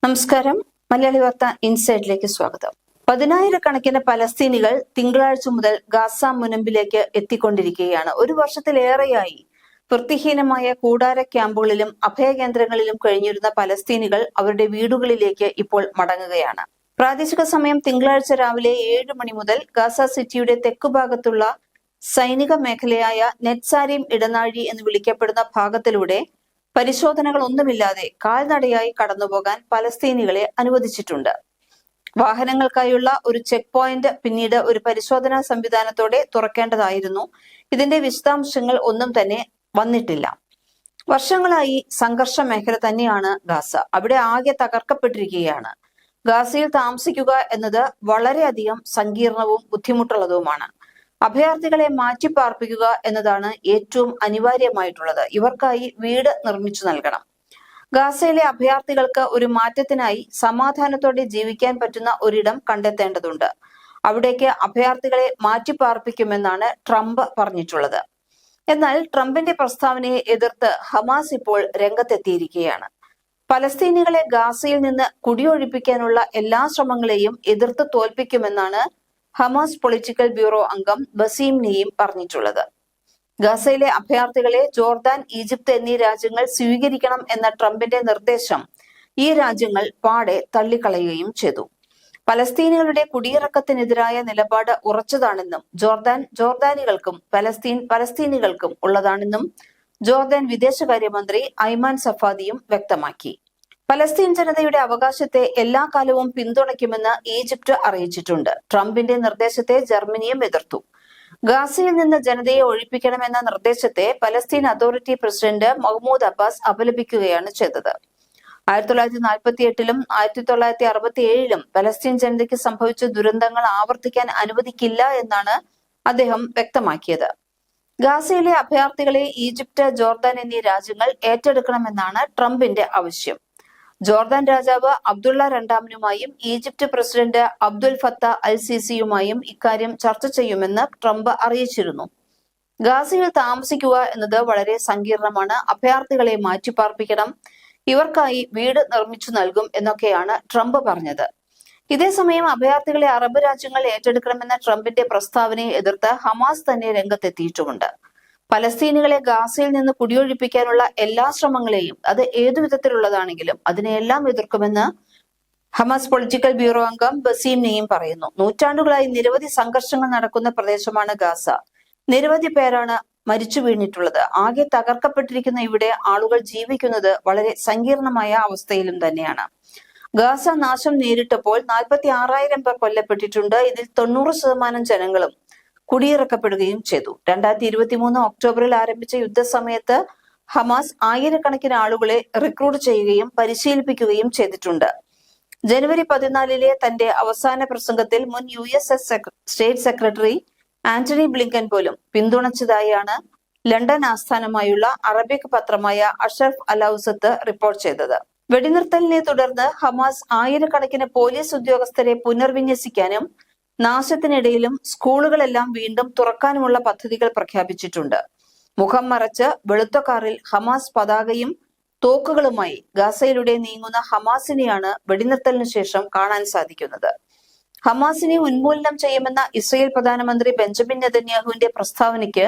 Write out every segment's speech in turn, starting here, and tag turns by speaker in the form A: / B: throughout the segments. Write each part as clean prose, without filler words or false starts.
A: നമസ്കാരം. മലയാളി വാർത്ത ഇൻസൈഡിലേക്ക് സ്വാഗതം. പതിനായിരക്കണക്കിന് പലസ്തീനികൾ തിങ്കളാഴ്ച മുതൽ ഗാസ മുനമ്പിലേക്ക് എത്തിക്കൊണ്ടിരിക്കുകയാണ്. ഒരു വർഷത്തിലേറെയായി വൃത്തിഹീനമായ കൂടാര ക്യാമ്പുകളിലും അഭയകേന്ദ്രങ്ങളിലും കഴിഞ്ഞിരുന്ന പലസ്തീനികൾ അവരുടെ വീടുകളിലേക്ക് ഇപ്പോൾ മടങ്ങുകയാണ്. പ്രാദേശിക സമയം തിങ്കളാഴ്ച രാവിലെ 7 മണി മുതൽ ഗാസ സിറ്റിയുടെ തെക്കുഭാഗത്തുള്ള സൈനിക മേഖലയായ നെറ്റ്സാരിം ഇടനാഴി എന്ന് വിളിക്കപ്പെടുന്ന ഭാഗത്തിലൂടെ പരിശോധനകളൊന്നുമില്ലാതെ കാൽനടയായി കടന്നുപോകാൻ പലസ്തീനികളെ അനുവദിച്ചിട്ടുണ്ട്. വാഹനങ്ങൾക്കായുള്ള ഒരു ചെക്ക് പോയിന്റ് പിന്നീട് ഒരു പരിശോധനാ സംവിധാനത്തോടെ തുറക്കേണ്ടതായിരുന്നു. ഇതിന്റെ വിശദാംശങ്ങൾ ഒന്നും തന്നെ വന്നിട്ടില്ല. വർഷങ്ങളായി സംഘർഷ മേഖല തന്നെയാണ് ഗാസ. അവിടെ ആകെ തകർക്കപ്പെട്ടിരിക്കുകയാണ്. ഗാസയിൽ താമസിക്കുക എന്നത് വളരെയധികം സങ്കീർണവും ബുദ്ധിമുട്ടുള്ളതുമാണ്. അഭയാർത്ഥികളെ മാറ്റിപ്പാർപ്പിക്കുക എന്നതാണ് ഏറ്റവും അനിവാര്യമായിട്ടുള്ളത്. ഇവർക്കായി വീട് നിർമ്മിച്ചു നൽകണം. ഗാസയിലെ അഭയാർത്ഥികൾക്ക് ഒരു മാറ്റത്തിനായി സമാധാനത്തോടെ ജീവിക്കാൻ പറ്റുന്ന ഒരിടം കണ്ടെത്തേണ്ടതുണ്ട്. അവിടേക്ക് അഭയാർത്ഥികളെ മാറ്റിപ്പാർപ്പിക്കുമെന്നാണ് ട്രംപ് പറഞ്ഞിട്ടുള്ളത്. എന്നാൽ ട്രംപിന്റെ പ്രസ്താവനയെ എതിർത്ത് ഹമാസ് ഇപ്പോൾ രംഗത്തെത്തിയിരിക്കുകയാണ്. പലസ്തീനികളെ ഗാസയിൽ നിന്ന് കുടിയൊഴിപ്പിക്കാനുള്ള എല്ലാ ശ്രമങ്ങളെയും എതിർത്ത് തോൽപ്പിക്കുമെന്നാണ് ഹമാസ് പൊളിറ്റിക്കൽ ബ്യൂറോ അംഗം ബസീം നെയ്യിം പറഞ്ഞിട്ടുള്ളത്. ഗാസയിലെ അഭയാർത്ഥികളെ ജോർദാൻ, ഈജിപ്ത് എന്നീ രാജ്യങ്ങൾ സ്വീകരിക്കണം എന്ന ട്രംപിന്റെ നിർദ്ദേശം ഈ രാജ്യങ്ങൾ പാടെ തള്ളിക്കളയുകയും ചെയ്തു. പലസ്തീനികളുടെ കുടിയിറക്കത്തിനെതിരായ നിലപാട് ഉറച്ചതാണെന്നും ജോർദാനികൾക്കും പലസ്തീനികൾക്കും ഉള്ളതാണെന്നും ജോർദാൻ വിദേശകാര്യമന്ത്രി ഐമാൻ സഫാദിയും വ്യക്തമാക്കി. പലസ്തീൻ ജനതയുടെ അവകാശത്തെ എല്ലാ കാലവും പിന്തുണയ്ക്കുമെന്ന് ഈജിപ്ത് അറിയിച്ചിട്ടുണ്ട്. ട്രംപിന്റെ നിർദ്ദേശത്തെ ജർമ്മനിയും എതിർത്തു. ഗാസയിൽ നിന്ന് ജനതയെ ഒഴിപ്പിക്കണമെന്ന നിർദ്ദേശത്തെ Palestine authority president Mahmoud Abbas അപലപിക്കുകയാണ് ചെയ്തത്. 1948-ലും 1967-ലും പലസ്തീൻ ജനതയ്ക്ക് സംഭവിച്ച ദുരന്തങ്ങൾ ആവർത്തിക്കാൻ അനുവദിക്കില്ല എന്നാണ് അദ്ദേഹം വ്യക്തമാക്കിയത്. ഗാസയിലെ അഭയാർത്ഥികളെ ഈജിപ്ത്, ജോർദാൻ എന്നീ രാജ്യങ്ങൾ ഏറ്റെടുക്കണമെന്നാണ് ട്രംപിന്റെ ആവശ്യം. ജോർദാൻ രാജാവ് അബ്ദുള്ള രണ്ടാമനുമായും ഈജിപ്ത് പ്രസിഡന്റ് അബ്ദുൽ ഫത്ത അൽ സിസിയുമായും ഇക്കാര്യം ചർച്ച ചെയ്യുമെന്ന് ട്രംപ് അറിയിച്ചിരുന്നു. ഗാസയിൽ താമസിക്കുക എന്നത് വളരെ സങ്കീർണമാണ്. അഭയാർത്ഥികളെ മാറ്റിപ്പാർപ്പിക്കണം, ഇവർക്കായി വീട് നിർമ്മിച്ചു നൽകും എന്നൊക്കെയാണ് ട്രംപ് പറഞ്ഞത്. ഇതേസമയം അഭയാർത്ഥികളെ അറബ് രാജ്യങ്ങൾ ഏറ്റെടുക്കണമെന്ന ട്രംപിന്റെ പ്രസ്താവനയെ എതിർത്ത് ഹമാസ് തന്നെ രംഗത്തെത്തിയിട്ടുമുണ്ട്. പലസ്തീനികളെ ഗാസയിൽ നിന്ന് കുടിയൊഴിപ്പിക്കാനുള്ള എല്ലാ ശ്രമങ്ങളെയും, അത് ഏതു വിധത്തിലുള്ളതാണെങ്കിലും അതിനെയെല്ലാം എതിർക്കുമെന്ന് ഹമാസ് പൊളിറ്റിക്കൽ ബ്യൂറോ അംഗം ബസീം നെയ്യിം പറയുന്നു. നൂറ്റാണ്ടുകളായി നിരവധി സംഘർഷങ്ങൾ നടക്കുന്ന പ്രദേശമാണ് ഗാസ. നിരവധി പേരാണ് മരിച്ചു വീണിട്ടുള്ളത്. ആകെ തകർക്കപ്പെട്ടിരിക്കുന്ന ഇവിടെ ആളുകൾ ജീവിക്കുന്നത് വളരെ സങ്കീർണമായ അവസ്ഥയിലും തന്നെയാണ്. ഗാസ നാശം നേരിട്ടപ്പോൾ 46,000 പേർ കൊല്ലപ്പെട്ടിട്ടുണ്ട്. ഇതിൽ 90% ജനങ്ങളും കുടിയിറക്കപ്പെടുകയും ചെയ്തു. 2023 ഒക്ടോബറിൽ ആരംഭിച്ച യുദ്ധസമയത്ത് ഹമാസ് ആയിരക്കണക്കിന് ആളുകളെ റിക്രൂട്ട് ചെയ്യുകയും പരിശീലിപ്പിക്കുകയും ചെയ്തിട്ടുണ്ട്. ജനുവരി 14-ലെ തന്റെ അവസാന പ്രസംഗത്തിൽ മുൻ US state secretary Antony Blinken പോലും പിന്തുണച്ചതായാണ് ലണ്ടൻ ആസ്ഥാനമായുള്ള അറബിക് പത്രമായ അഷറഫ് അൽ-ഔസത്ത് റിപ്പോർട്ട് ചെയ്തത്. വെടിനിർത്തലിനെ തുടർന്ന് ഹമാസ് ആയിരക്കണക്കിന് പോലീസ് ഉദ്യോഗസ്ഥരെ പുനർവിന്യസിക്കാനും നാശത്തിനിടയിലും സ്കൂളുകളെല്ലാം വീണ്ടും തുറക്കാനുമുള്ള പദ്ധതികൾ പ്രഖ്യാപിച്ചിട്ടുണ്ട്. മുഖം മറച്ച് വെളുത്ത കാറിൽ ഹമാസ് പതാകയും തോക്കുകളുമായി ഗാസയിലൂടെ നീങ്ങുന്ന ഹമാസിനെയാണ് വെടിനിർത്തലിന് ശേഷം കാണാൻ സാധിക്കുന്നത്. ഹമാസിനെ ഉന്മൂലനം ചെയ്യുമെന്ന ഇസ്രയേൽ പ്രധാനമന്ത്രി ബെഞ്ചമിൻ നെതന്യാഹുവിന്റെ പ്രസ്താവനയ്ക്ക്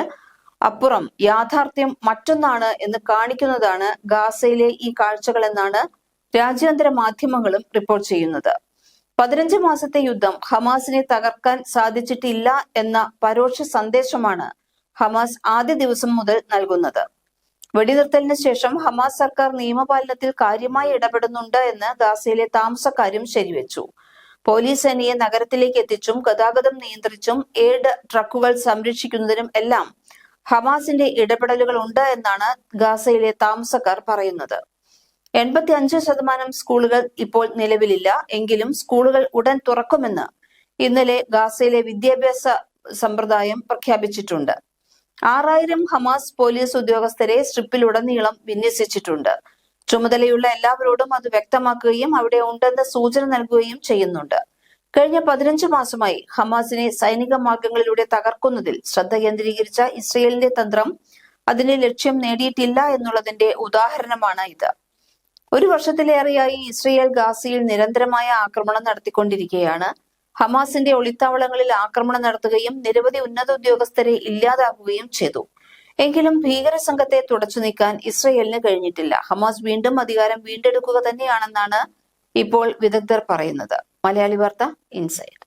A: അപ്പുറം യാഥാർത്ഥ്യം മറ്റൊന്നാണ് എന്ന് കാണിക്കുന്നതാണ് ഗാസയിലെ ഈ കാഴ്ചകൾ എന്നാണ് രാജ്യാന്തര മാധ്യമങ്ങളും റിപ്പോർട്ട് ചെയ്യുന്നത്. 15 മാസത്തെ യുദ്ധം ഹമാസിനെ തകർക്കാൻ സാധിച്ചിട്ടില്ല എന്ന പരോക്ഷ സന്ദേശമാണ് ഹമാസ് ആദ്യ ദിവസം മുതൽ നൽകുന്നത്. വെടിനിർത്തലിന് ശേഷം ഹമാസ് സർക്കാർ നിയമപാലനത്തിൽ കാര്യമായി ഇടപെടുന്നുണ്ട് എന്ന് ഗാസയിലെ താമസക്കാരും ശരിവെച്ചു. പോലീസ് സേനയെ നഗരത്തിലേക്ക് എത്തിച്ചും ഗതാഗതം നിയന്ത്രിച്ചും എയ്ഡ് ട്രക്കുകൾ സംരക്ഷിക്കുന്നതിനും എല്ലാം ഹമാസിന്റെ ഇടപെടലുകൾ ഉണ്ട് എന്നാണ് ഗാസയിലെ താമസക്കാർ പറയുന്നത്. 85% സ്കൂളുകൾ ഇപ്പോൾ നിലവിലില്ല. എങ്കിലും സ്കൂളുകൾ ഉടൻ തുറക്കുമെന്ന് ഇന്നലെ ഗാസയിലെ വിദ്യാഭ്യാസ സമ്പ്രദായം പ്രഖ്യാപിച്ചിട്ടുണ്ട്. 6,000 ഹമാസ് പോലീസ് ഉദ്യോഗസ്ഥരെ സ്ട്രിപ്പിലുടനീളം വിന്യസിച്ചിട്ടുണ്ട്. ചുമതലയുള്ള എല്ലാവരോടും അത് വ്യക്തമാക്കുകയും അവിടെ ഉണ്ടെന്ന് സൂചന നൽകുകയും ചെയ്യുന്നുണ്ട്. കഴിഞ്ഞ 15 മാസമായി ഹമാസിനെ സൈനിക മാർഗങ്ങളിലൂടെ തകർക്കുന്നതിൽ ശ്രദ്ധ കേന്ദ്രീകരിച്ച ഇസ്രയേലിന്റെ തന്ത്രം അതിന്റെ ലക്ഷ്യം നേടിയിട്ടില്ല എന്നുള്ളതിന്റെ ഉദാഹരണമാണ് ഇത്. ഒരു വർഷത്തിലേറെയായി ഇസ്രയേൽ ഗാസയിൽ നിരന്തരമായ ആക്രമണം നടത്തിക്കൊണ്ടിരിക്കുകയാണ്. ഹമാസിന്റെ ഒളിത്താവളങ്ങളിൽ ആക്രമണം നടത്തുകയും നിരവധി ഉന്നത ഉദ്യോഗസ്ഥരെ ഇല്ലാതാക്കുകയും ചെയ്തു. എങ്കിലും ഭീകര സംഘത്തെ തുടച്ചു നീക്കാൻ ഇസ്രയേലിന് കഴിഞ്ഞിട്ടില്ല. ഹമാസ് വീണ്ടും അധികാരം വീണ്ടെടുക്കുക തന്നെയാണെന്നാണ് ഇപ്പോൾ വിദഗ്ധർ പറയുന്നത്. മലയാളി വാർത്ത ഇൻസൈഡ്.